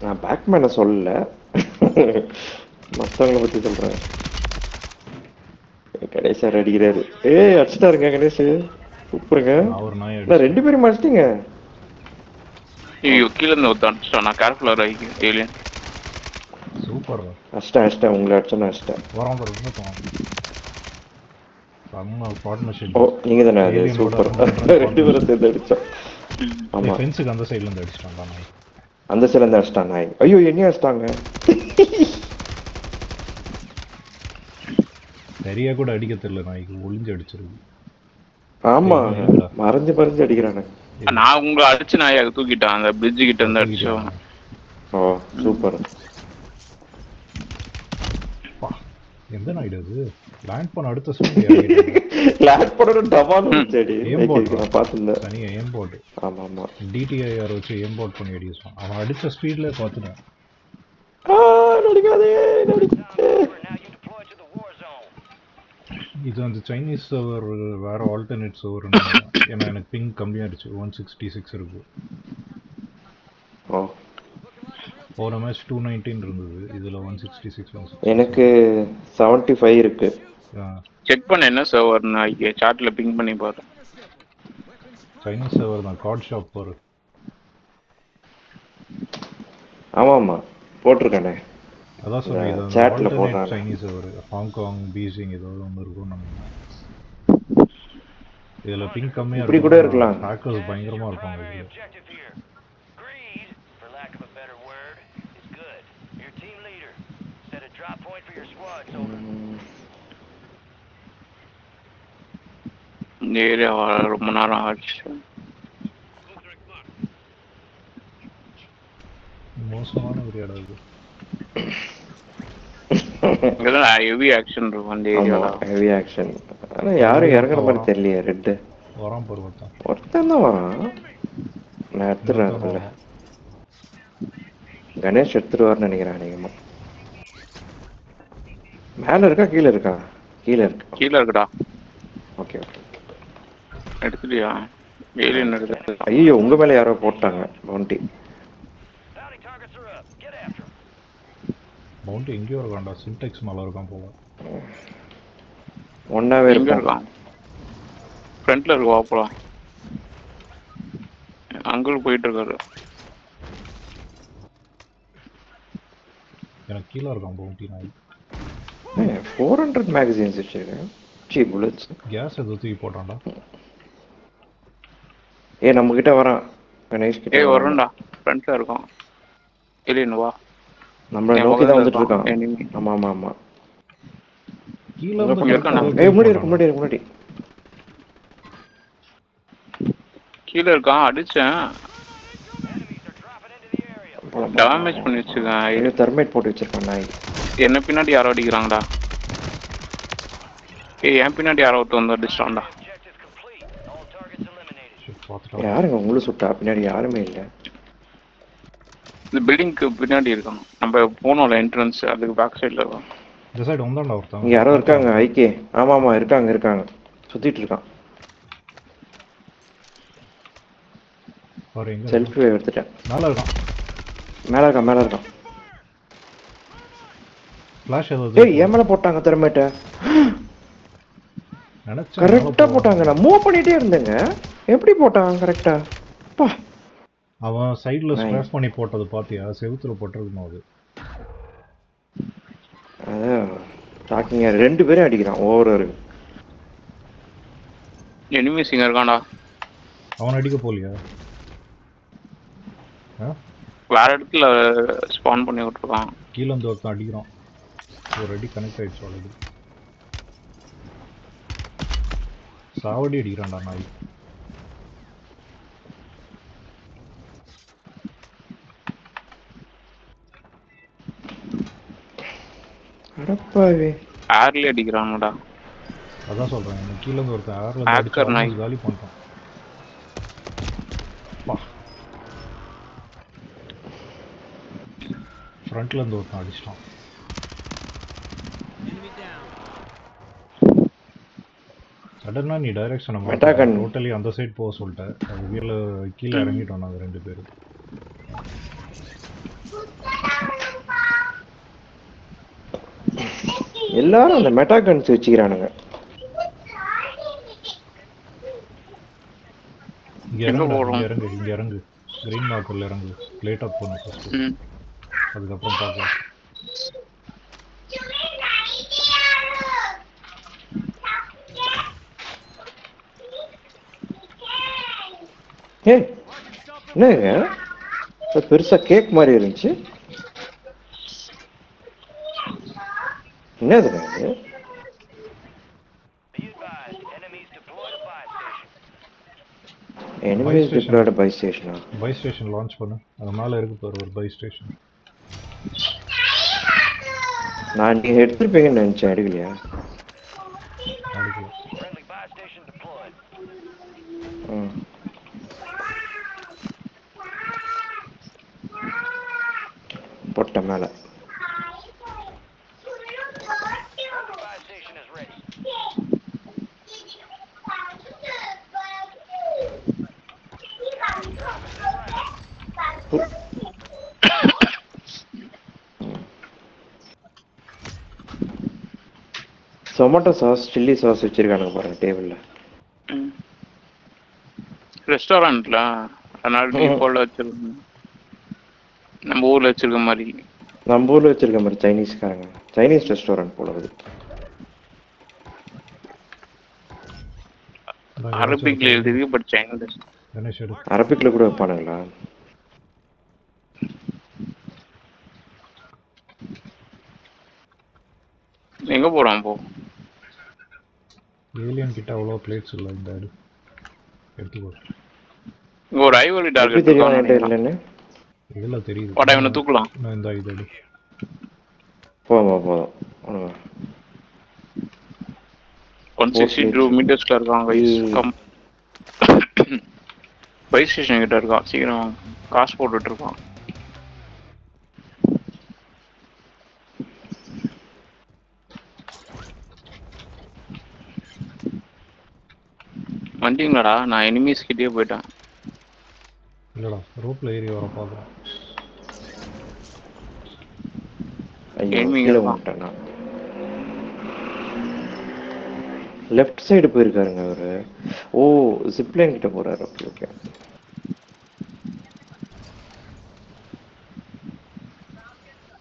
நான் பேக்மேனை சொல்லல. மத்தவங்கள பத்தி சொல்றேன். கணேஷ் சார் அடிக்கிறாரு. ஏய் அடிச்சிட்டாருங்க கணேஷ். சூப்பருங்க. அவர் நாய் நான் 2 பேரும் அடிச்சிட்டீங்க. ஐயோ கீழ இருந்து ஒருத்தன் அடிச்சிட்டான். நான் கேர்ஃபுல்லா ஆகி ஏலியன். சூப்பர். அடிச்சிட்டேன் உங்களை அடிச்சிட்டேன். வரோம் பாரு இன்னும். நம்ம பார்ட்னர்ஷிப். ஓ நீங்க தானே அது சூப்பர். 2 பேரும் சேர்ந்து அடிச்சோம். ஆமா ஃபென்ஸுக்கு அந்த சைடுல இருந்து அடிச்சிட்டான் நாய். அந்த சைடுல இருந்து அடிச்சிட்டான் நாய். ஐயோ என்னைய அடிச்சிட்டாங்க. சரியா கூட அடிக்க தெரியல நாய்க்கு, ஒளிஞ்சு அடிச்சிருக்கு. ஆமா மறைஞ்சு அடிக்கிறானே. நான் உங்களை அடிச்சு நாயை தூக்கிட்டான். அந்த பிரிட்ஜ் கிட்ட இருந்து அடிச்சோம். ஓ சூப்பர். எந்த நாய்டு அது? லேண்ட் பண்ண அடுத்த ஸ்பீட் லேண்ட் பண்ணற டபால் வந்துடி. நான் பார்த்தேன். தனியா ஏம் போட். ஆமா ஆமா. டிடிஐஆர் வச்சு ஏம் போட் பண்ணி அடிச்சான். அவன் அடிச்ச ஸ்பீட்ல பாத்துட்டேன். நடிக்காதே. இது அந்த சைனீஸ் சர்வர் வேற ஆல்டர்னேட் சர்வர். ஏன்னா எனக்கு பிங் கம்மியாயிடுச்சு. 166 இருக்கு. ஓ போன மேட்ச் 219 இருந்தது. இதுல 166. எனக்கு 75 இருக்கு. செக் பண்ண என்ன சர்வர்னா ஐயே சாட்ல பிங் பண்ணி பாரு. சைனீஸ் சர்வர் தான். கார்ட் ஷாப் பாரு. ஆமாமா போட்டுருக்கேனே. அதான் சொல்றேன். இது சாட்ல போடுறாங்க. சைனீஸ் சர்வர் ஹாங்காங் பீஜிங் ஏதோ ஒன்று இருக்கும் நம்ம. இதுல பிங் கம்மியா இப்படி கூட இருக்கலாம். ஹேக்கர்ஸ் பயங்கரமா இருப்பாங்க இதுல. இந்த ஏரியா ரொம்ப நேரம் ஆச்சு. மோசமான ஒரு இடம் இது. இதெல்லாம் ஹெவி ஆக்ஷன் இருக்கும் அந்த ஏரியால. Heavy action. ஆனா யாரும் இறங்குற மாதிரி தெரியலையே. ரெட் வரான் பாரு மொத்தம். ஒருத்தன் தான் வரான். நான் எடுத்துறேன். கணேஷ் எடுத்துருவார்னு நினைக்கிறேன். நீங்க மேல இருக்கா கீழ இருக்கா? கீழ இருக்கு. கீழ இருக்குடா. Okay okay. எடுத்துட்டியா? ஏலியன் எடுத்து. ஐயோ உங்க மேல யாரோ போட்டாங்க பவுண்டி. பவுண்டி எங்கேயோ இருக்கான்டா. சின்டெக்ஸ் நல்லா இருக்கான் போல. ஒன்னாவே இருக்கான். ஃப்ரண்ட்ல இருக்கு வாப்பலாம். அங்கிள் போயிட்டு இருக்காரு. எனக்கு கீழ இருக்கான் பவுண்டி நாய். 400 மேகசின்ஸ் வச்சிருக்கேன். புல்லட்ஸ். கேஸ் எது தூக்கி போட்டான்டா. நம்ம கிட்ட வரான். கணேஷ் கிட்ட. வரேன்டா. ஃப்ரண்ட்ல இருக்கான். ஏலியன் வா. நம்மள நோக்கி தான் வந்துட்டு இருக்கான். ஆமா ஆமா ஆமா. கீழ இருக்கான். முன்னாடி. கீழ இருக்கான். அடிச்சேன். டேமேஜ் பண்ணி வச்சிருக்கேன். இது தெர்மைட் போட்டு வச்சிருக்கான் நாய். என்ன பின்னாடி யாரோ அடிக்கிறாங்கடா. என் பின்னாடி யாரோ ஒருத்தர் வந்து அடிச்சிட்டான்டா. யாருங்க உங்களுக்கு சுட்டா? பின்னாடி யாருமே இல்ல. இந்த பில்டிங்க்கு பின்னாடி இருக்கான். நம்ம போனோம்ல என்ட்ரன்ஸ் அதுக்கு பேக் சைடுல இருக்கான். இந்த சைடு வந்தான்டா ஒருத்தன். இங்க யாரோ இருக்காங்க. ஐகே. ஆமா இருக்காங்க. சுத்திட்டு இருக்கான். பாரு எங்க. செல்ஃபி எடுத்துட்டேன். மேல இருக்கான். ஃபிளாஷ் ஏதோ. ஏய் மேல போட்டாங்க தெர்மைட். நினைச்சேன் கரெக்ட்டா போட்டாங்க. நான் மூவ் பண்ணிட்டே இருந்தேங்க. எப்படி போட்டாங்க கரெக்ட்டா? பா. அவன் சைடுல ஸ்கிராச் பண்ணி போட்டது பாத்தியா? செவுத்துல போட்டுருக்கணும் அது. டாக்கிங்க 2 பேரும் அடிக்கிறான். ஓவர். எனிமி சிங்கர் இருக்கான்டா. அவன் அடிக்க போலியா? வேற இடத்துல ஸ்பான் பண்ணி விட்டுருக்கான். கீழ இருந்து ஒருத்தன் அடிக்கிறான். ஒரு அடி கனெக்ட் ஆயிடுச்சு ஆல்ரெடி. சாவடி அடிக்கிறான்டா நாய். அடப்பாவே. ஏர்ல அடிக்கிறான்டா. அதான் சொல்றேன். எனக்கு கீழ இருந்து ஒருத்தன் ஏர்ல அடிச்சு காலி பண்ணிட்டான். ஃப்ரண்ட்ல இருந்து ஒருத்தன் அடிச்சிட்டான். சடனா நீ டைரக்ஷனை மாத்த டோட்டலி அந்த சைடு போக சொல்லிட்டேன். அது கீழே இறங்கிட்டோம் நாங்கள் 2 பேரும். எல்லாரும் அந்த மெட்டா கன்ஸ் வச்சுக்கிறானுங்க. இங்க இறங்கு. கிரீன் மார்க்கர்ல இறங்கு. பிளேட் அப் பண்ணு ஃபர்ஸ்ட். அதுக்கப்புறம் பார்க்கலாம். என்னங்க பெருசா கேக் மாதிரி இருந்துச்சு. என்னதுங்க இது? Enemies deployed buy station. Buy station launch பண்ணு. அது மேல இருக்கு பாரு ஒரு buy station. நான் நீ எடுத்துப்பீங்கன்னு நினைச்சேன், எடுக்கலையா? எடுக்கல. பொட்ட மேல டொமேட்டோ சாஸ், சில்லி சாஸ் வச்சிருக்கானுங்க பாருங்க டேபிள்ல. ரெஸ்டாரண்ட்ல அதனால டீஃபால்ட் வச்சிருக்காங்க. நம்ம ஊர்ல வச்சிருக்க மாதிரி. நம்ம ஊர்ல வச்சிருக்க மாதிரி சைனீஸ்காரங்க. சைனீஸ் ரெஸ்டாரண்ட் போல அது. அரபிக்ல எழுதிருக்கு பட் சைனீஸ். அரபிக்ல கூட வைப்பானுங்களா? எங்க போறோம் போ? ஏலியன் கிட்ட அவ்வளோ பிளேட்ஸ் இல்ல இந்த ஆடு. எடுத்துக்கோ. இங்க ஒரு ஐவரி டார்கெட் இல்லன்னு இதெல்லாம் தெரியுது. வாடா இவனை தூக்கலாம். நான் இந்த இது அடி. போதும். 162 மீட்டர்ஸ்ல இருக்கான் கைஸ். பைஸ் ஸ்டேஷன் கிட்ட இருக்கான். சீக்கிரம் காசு போட்டுட்டு இருக்கான். வண்டிங்களாடா? நான் எனிமீஸ் கிட்டே போயிட்டேன். இல்லடா ரோப்ல ஏறி வர பாக்குறேன். கீழே வந்துட்டேன். லெஃப்ட் சைடு போயிருக்காருங்க அவரு. ஓ, ஜிப்லைன் கிட்ட போறாரு. ஓகே.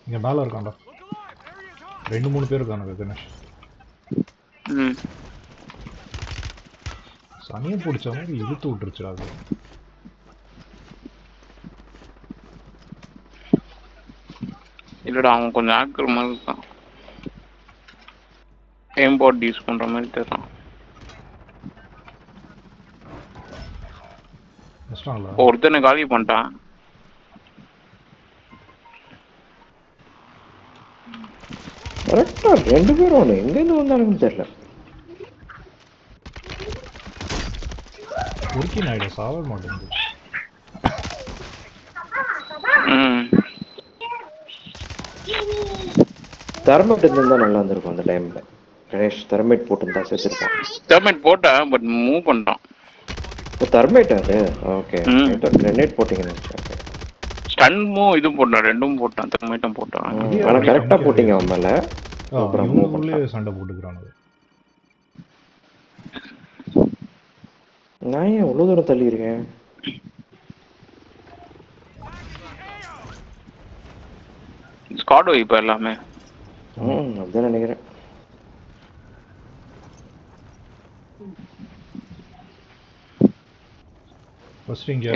இங்க மேல இருக்கான்டா. 2-3 பேர் இருக்கானுங்க கணேஷ். சனியை பிடிச்ச மாதிரி இழுத்து விட்டுருச்சுடா அது. இல்லடா அவன் கொஞ்சம் ஆக்கர் மாதிரி இருக்கான். எம்போர்ட் யூஸ் பண்ற மாதிரி தெரியறான். ஒருத்தனை காலி பண்ணிட்டான். கரெக்டா 2 பேரும் எங்க இருந்து வந்தாலும் தெரியல. உருக்கி நாயிட சாவ மாட்டேங்குது. தெர்மைட் இருந்தா நல்லா இருந்திருக்கும் அந்த டைம்ல. கணேஷ் தெர்மைட் போட்டுருந்தா செத்துருப்பான். தெர்மைட் போட்டேன் பட் மூவ் பண்ணிட்டான். தெர்மைட் அது ஓகே. கிரனேட் போட்டீங்கன்னு ஸ்டன் மூவ் இது போட்டான். ரெண்டும் போட்டான். தெர்மைட்டும் போட்டான். ஆனா கரெக்டா போட்டீங்க அவன் மேல. அப்புறம் மூவ்லயே சண்டை போட்டுக்கறானுங்க. நான் ஏன் இவ்வளவு தூரம் தள்ளி இருக்கேன்? ஸ்காட் வைப்பா எல்லாமே. அப்படிதான் நினைக்கிறேன். ஃபர்ஸ்ட் இங்க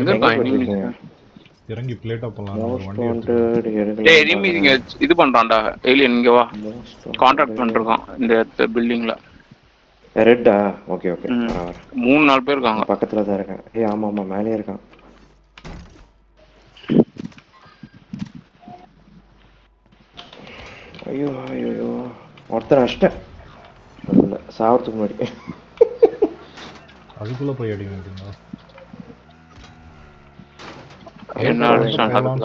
இறங்கி பிளேட் அப் பண்ணலாம். ஒரு வண்டி எடுத்து. டேய் எனிமி இங்க இது பண்றான்டா. ஏலியன் இங்க வா. கான்ட்ராக்ட் பண்ணிருக்கான் இந்த பில்டிங்ல. ரெட்டா? ஓகே. 3-4 பேர் இருக்காங்க. பக்கத்துல தான் இருக்கான். ஆமா மேலே இருக்கான். ஐயோ ஒருத்தர் அஷ்டம் சாவறதுக்கு முன்னாடி. அதுக்குள்ள போய் அடி வேண்டியதா? என்ன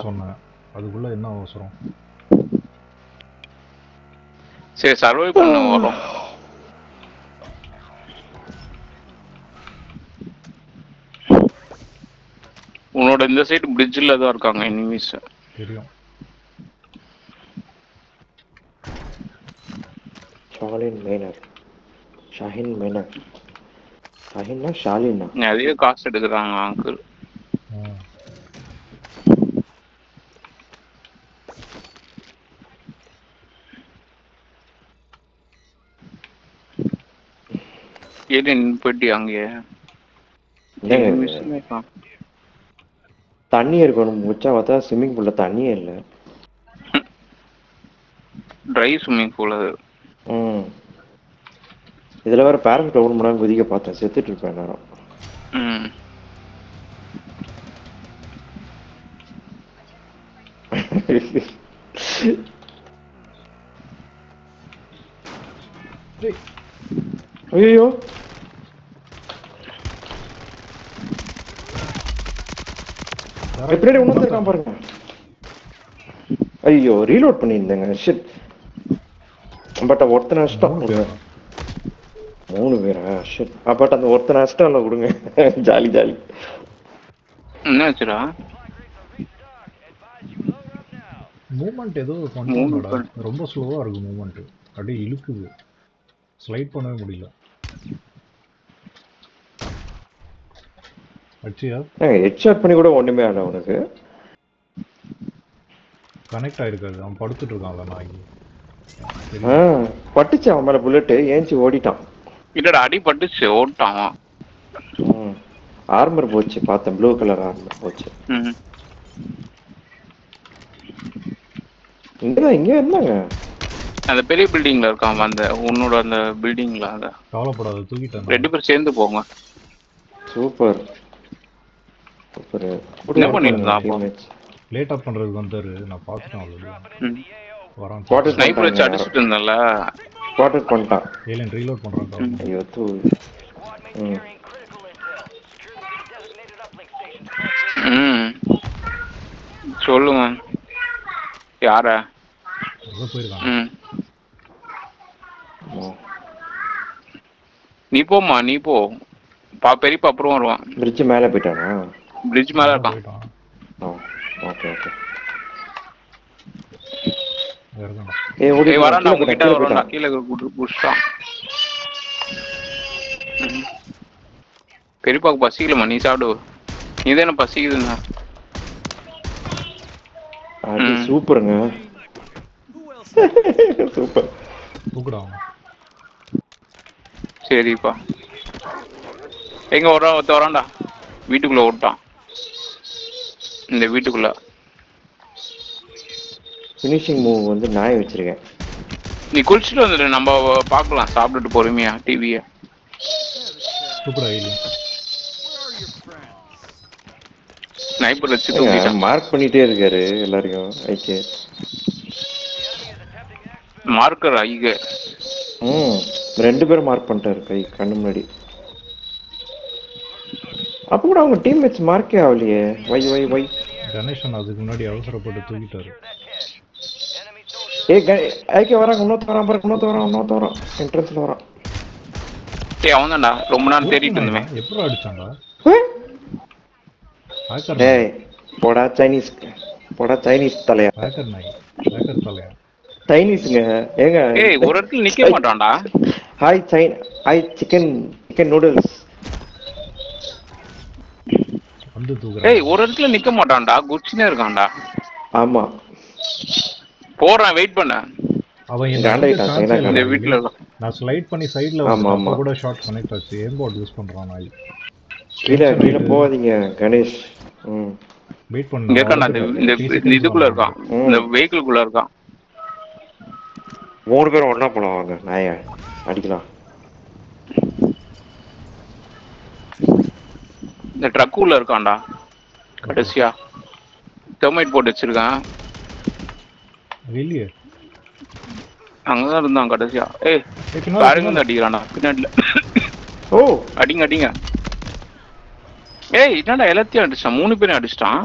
சொன்னேன். அதுக்குள்ள என்ன அவசரம்? சரி சர்வை பண்ண வரோம். உன்னோட இந்த சைடு பிரிட்ஜ்ல தான் இருக்காங்க எனிமீஸ். தெரியும். ஷாலின் மைனர். ஷாஹின் மைனர். ஷாஹின்னா ஷாலினா? நிறைய காசு எடுக்கிறாங்க அங்கிள். ஏலியன் போயிட்டு அங்கேயே தண்ணி இருக்கணும். முச்சா பார்த்தா ஸ்விம்மிங் பூல்ல தண்ணியே இல்லை. ட்ரை ஸ்விம்மிங் பூல் அது. இதுல வேற பேரண்ட் ஓபன் பண்ணாம குதிக்க பார்த்தேன், செத்துட்டு இருப்பேன் நேரம். ஐயோ எப்படி உணர்ந்திருக்கான் பாருங்க. ஐயோ ரீலோட் பண்ணியிருந்தேங்க. ஷிட். பட் ஒருத்தனை நஷ்டம் கொடுங்க. 3 பேரா? ஷிட். பட் அந்த ஒருத்தனை நஷ்டம் இல்லை கொடுங்க. Jolly jolly. என்ன ஆச்சுடா? மூவ்மெண்ட் ஏதோ பண்ணுடா, ரொம்ப ஸ்லோவா இருக்கு மூவ்மெண்ட். அப்படியே இழுக்குது, ஸ்லைட் பண்ணவே முடியல. அச்சியா ஹெட்ஷாட் பண்ணி கூட ஒண்ணுமே ஆகல உனக்கு. கனெக்ட் ஆயிருக்காது, அவன் படுத்துட்டு இருக்கான்ல நாய். பட்டுச்சு அவன் மேல புல்லட், ஏஞ்சி ஓடிட்டான். இல்லடா அடி பட்டுச்சு, ஓட்டான். ஆர்மர் போச்சு பார்த்தேன், ப்ளூ கலர் ஆர்மர் போச்சு. இங்க இருந்தாங்க அந்த பெரிய பில்டிங்ல இருக்கான். அந்த உன்னோட அந்த பில்டிங்ல. அத கவலைப்படாத, தூக்கிட்டேன். 2 பேர் சேர்ந்து போங்க. Super super. என்ன பண்ணிருந்தா அப்போ? லேட் அப் பண்றதுக்கு வந்தாரு, நான் பாத்துட்டேன். அவ்வளவு வரான். ஸ்னைப்பர் வச்சு அடிச்சிட்டு இருந்தல, ஸ்பாட் பண்ணிட்டான். ஏலியன் ரீலோட் பண்றான். ஐயோ தூ. சொல்லுங்க யார? போயிருக்கான். நீ போமா, நீ போ. பெரியப்பா அப்புறம் வருவான். பிரிட்ஜ் மேல போயிட்டானா? பிரிட்ஜ் மேல இருக்கான். Okay okay. வரான்டா, உங்ககிட்ட வரான்டா. கீழே புஷ்டான். பெரியப்பாக்கு பசிக்கலமா, நீ சாப்பிடு. நீ தானே பசிக்குதுன்னா. சூப்பருங்க. சூப்பர். சரிப்பா. எங்க வரான்டா, வீட்டுக்குள்ள ஓட்டான். இந்த வீட்டுக்குள்ள ஃபினிஷிங் மூவ் வந்து நாய் வச்சிருக்கேன். நீ குளிச்சுட்டு வந்துடு, நம்ம பார்க்கலாம் சாப்பிட்டுட்டு பொறுமையா டிவியை. ஸ்னைப்பர் வச்சு மார்க் பண்ணிட்டே இருக்காரு எல்லாரையும். ஐகே மார்க்கர் ஐகே. 2 பேரும் மார்க் பண்ணிட்டாரு கை கண்ணு முன்னாடி. அப்ப கூட அவங்க டீம்மேட்ஸ் மார்க்கே ஆகலையே. வை கணேசன் அதுக்கு முன்னாடி அவசரப்பட்டு தூக்கிட்டாரு. ஐகே வராங்க. இன்னொருத்த வரான். என்ட்ரன்ஸ்ல வரான். அவன் தான்டா, ரொம்ப நேரம் தேடிட்டு இருந்தேன். எப்படி அடிச்சான்டா? டேய் போடா சைனீஸ், போடா சைனீஸ் தலையா. சைனீஸ்ங்க. ஏங்க ஒரு இடத்துல நிக்க மாட்டான்டா. Hi chicken noodles. ஒரு இடத்துல நிக்க மாட்டான்டா, குச்சினே இருக்கான்டா. ஆமா போறேன், வெயிட் பண்ண. அவன் இந்த வீட்ல நான் ஸ்லைட் பண்ணி சைடுல வந்து கூட ஷாட் கனெக்ட் ஆச்சு. ஏம் போர்ட் யூஸ் பண்றான் நாய். கீழ போவாதீங்க கணேஷ். வெயிட் பண்ணு. இந்த இதுக்குள்ள இருக்கான், இந்த வெஹிக்கிள்குள்ள இருக்கான். 3 பேரும் ஒண்ணா போலாம் வாங்க, நாய அடிக்கலாம். இந்த ட்ரக் உள்ள இருக்கான்டா கடைசியா. தெர்மைட் போட்டு வச்சிருக்கான். வெளியே அங்கதான் இருந்தான் கடைசியா. பாருங்க வந்து அடிக்கிறானா பின்னாடில. அடிங்க. என்னடா எல்லாத்தையும் அடிச்சான், 3 பேரும் அடிச்சிட்டான்.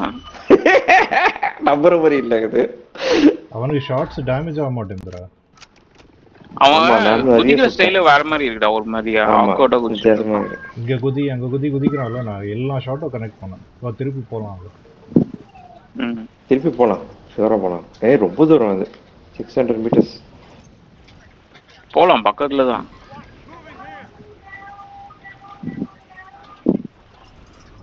நம்பர் மாதிரி இல்ல இது. அவனுக்கு ஷாட்ஸ் டேமேஜ் ஆக மாட்டேங்குதுடா. அவன் குதிக்கிற ஸ்டைல வேற மாதிரி இருக்குடா, ஒரு மாதிரியா ஆக்வர்டா குதிச்சிருக்கான். இங்க குதி அங்க குதிக்கிறான்ல. நான் எல்லா ஷாட்டும் கனெக்ட் பண்ணேன். திருப்பி போலாம். திருப்பி போலாம், ஷூரா போலாம். ரொம்ப தூரம் அது, 600 மீட்டர்ஸ். போலாம் பக்கத்துல தான்.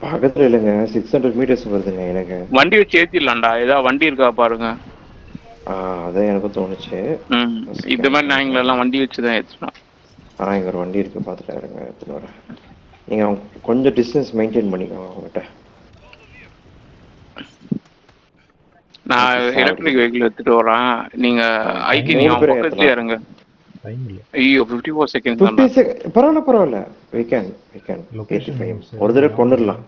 பக்கத்துல இல்லைங்க, 600 மீட்டர்ஸ் வருதுங்க எனக்கு. வண்டி வச்சு ஏத்திடலாம்டா. ஏதாவது வண்டி இருக்கா பாருங்க. அதான் எனக்கும் தோணுச்சு. இந்த மாதிரி நாய்ங்களெல்லாம் வண்டி வச்சு தான் ஏற்றணும். இங்க ஒரு வண்டி இருக்கு, பார்த்துட்டு இருங்க, எடுத்துன்னு வரேன். நீங்க கொஞ்சம் டிஸ்டன்ஸ் மெயின்டைன் பண்ணிக்கோங்க அவங்ககிட்ட. நான் எலக்ட்ரிக் வெஹிக்கிள் எடுத்துட்டு வரேன். நீங்க ஐக்கி நீங்க அவங்க பக்கத்துலயே இறங்க. ஐயோ 54 செகண்ட்ஸ் தான். பரவாயில்ல we can ஒரு தடவை கொண்டுடலாம்.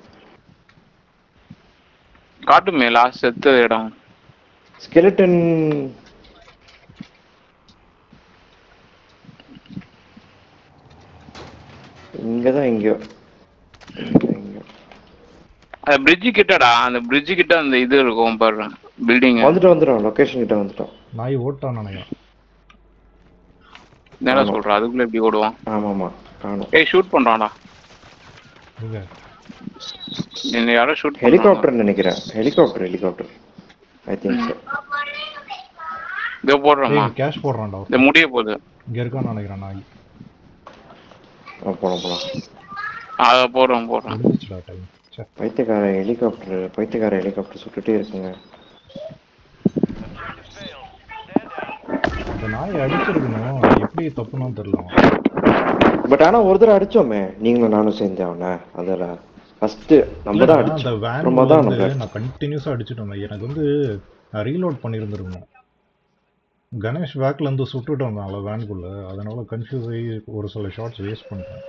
காட்டுமே லாஸ்ட் செத்த இடம். ஸ்கெலட்டன் இங்கதான் எங்கயோ. அந்த பிரிட்ஜ் கிட்டடா, அந்த பிரிட்ஜ் கிட்ட அந்த இது இருக்கும் பாரு, பில்டிங். வந்துட்டோம் லொகேஷன் கிட்ட வந்துட்டோம். நாய் ஓட்டான் நினைக்கிறேன். என்ன சொல்ற, அதுக்குள்ள எப்படி ஓடுவான்? ஆமாமா காணோம். ஏய் ஷூட் பண்றான்டா. என்ன யாரோ ஷூட் ஹெலிகாப்டர் நினைக்கிறேன். Helicopter I think so. இதோ போடுறமா கேஷ் போடுறான்டா. இந்த முடிய போகுது. இங்க இருக்கான்னு நினைக்கிறேன் நாய். போலாம். அத போடுறோம். முடிஞ்சிச்சுடா டைம். பைத்தியக்கார ஹெலிகாப்டர் சுட்டுட்டே இருக்குங்க. இந்த நாயை அடிச்சிருக்கணும், எப்படி தப்புன்னு தெரியல. பட் ஆனா ஒரு தடவை அடிச்சோமே, நீங்களும் நானும் சேர்ந்து அவனை. அதில் ஃபர்ஸ்ட் நம்ம தான் அடிச்சோம். நான் கண்டினியூஸா அடிச்சிட்டோம். எனக்கு வந்து ரீலோட் பண்ணியிருந்துருக்கணும். கணேஷ் பேக்ல இருந்து சுட்டுட்டோம் வேனுக்குள்ள, அதனால கன்ஃபியூஸ் ஆகி ஒரு சில ஷாட்ஸ் வேஸ்ட் பண்ணிட்டேன்.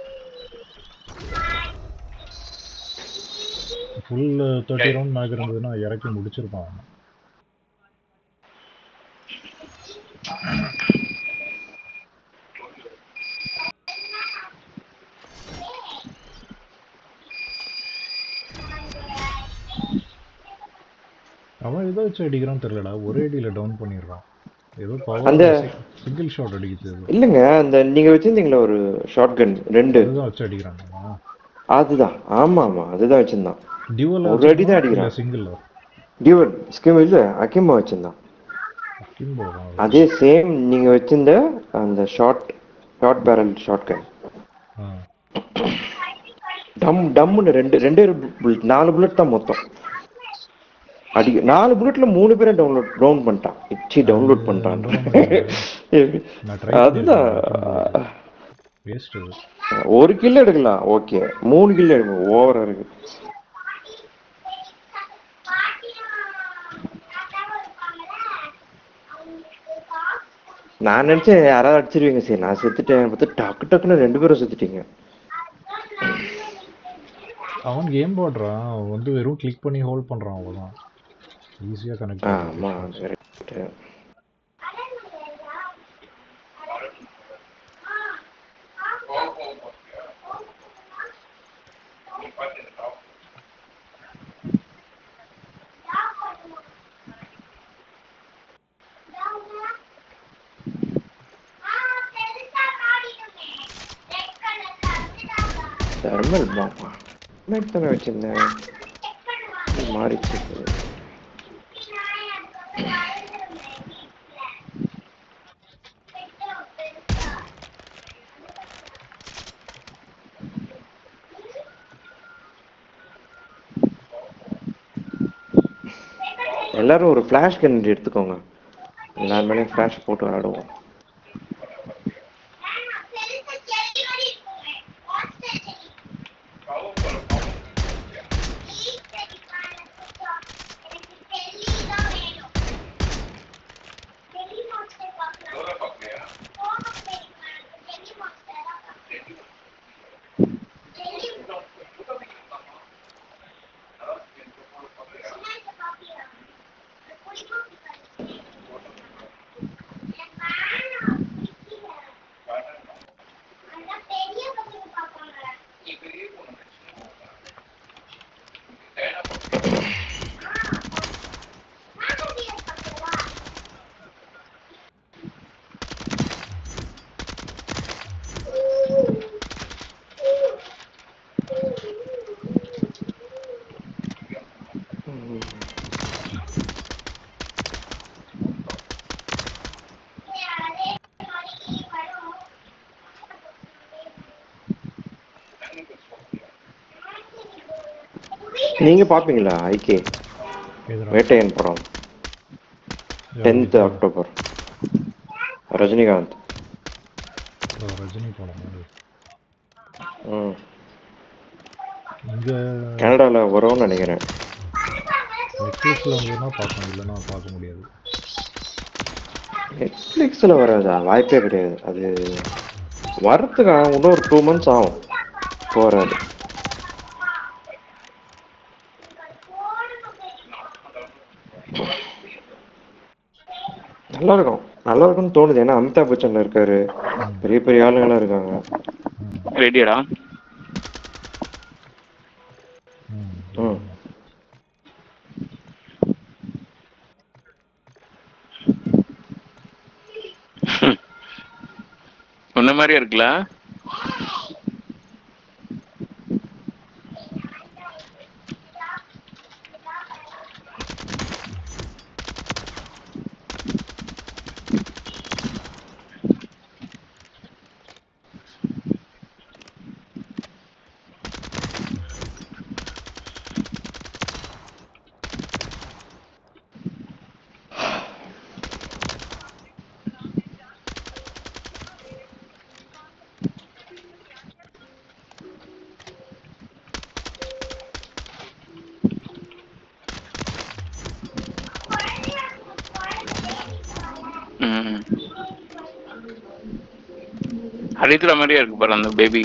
ஃபுல் 30 ரவுண்ட் மேக் இருந்ததுன்னா இறக்கி முடிச்சிருப்பான். அவன் ஏதோ வச்சு அடிக்கிறான்னு தெரியலடா, ஒரே அடியில டவுன் பண்ணிடுறான். ஏதோ பவர் சிங்கிள் ஷாட் அடிக்குது. இல்லங்க, அந்த நீங்க வச்சிருந்தீங்களா ஒரு ஷாட் கன் 2 அதுதான் வச்சு அடிக்கிறாங்க. அதுதான். ஆமா அதுதான் வச்சிருந்தான். டியூவல் ஒரு அடி தான் அடிக்கிறான். சிங்கிள் டியூவல் ஸ்கிம் இல்ல, அகிம்பா வச்சிருந்தான். அதே சேம் நீங்க வச்சிருந்த அந்த ஷார்ட் பேரல் ஷாட் கன். டம்முன்னு 4 புல்லட் தான் மொத்தம். 4 புல்லட்ல 3 பேரை டவுன்லோட் பண்ணிட்டான். அதுதான் ஒரு கில் எடுக்கலாம், ஓகே. 3 கில் எடுக்கும், ஓவரா இருக்கு. நான் நினைச்சேன் யாராவது அடிச்சிருவீங்க. சரி நான் செத்துட்டேன் பார்த்து டக்குன்னு 2 பேரும் செத்துட்டீங்க. அவன் கேம் போடுறான், அவன் வந்து வெறும் கிளிக் பண்ணி ஹோல்ட் பண்றான், அவ்வளவுதான். ஈஸியா கனெக்ட். ஆமா கரெக்ட். தெர்மல் பாம்பா மேட்தானே வச்சிருந்தேன், மாறிச்சு. எல்லாரும் ஒரு ஃபிளாஷ் கன் எடுத்துக்கோங்க. எல்லாருமே ஃபிளாஷ் போட்டு விளையாடுவோம். நீங்க பாப்பீங்களா ஐகே எதுடா வேட்டையன் படம் 10th அக்டோபர் ரஜினிகாந்த். ரஜினி படம் அது. ம் இங்கே கனடால வரும்னு நினைக்கிறேன். நெட்ஃப்ளிக்ஸில் வந்ததுன்னா பார்க்கணும், இல்லைன்னா பார்க்க முடியாது. நெட்ஃப்ளிக்ஸ்ல வராதா? வாய்ப்பே கிடையாது. அது வரத்துக்கு இன்னும் ஒரு 2 months ஆகும். போறாது. நல்லா இருக்கும், நல்லா இருக்கும்னு தோணுது. ஏன்னா அமிதாப் பச்சன்ல இருக்காரு, பெரிய பெரிய ஆளுங்கெல்லாம் இருக்காங்க. ரெடியாடா? ம் சொன்ன மாதிரியே இருக்குல்ல. அடிக்கிற மாதிரியே இருக்கு பாரு அந்த பேபி.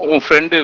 உன் ஃப்ரெண்டு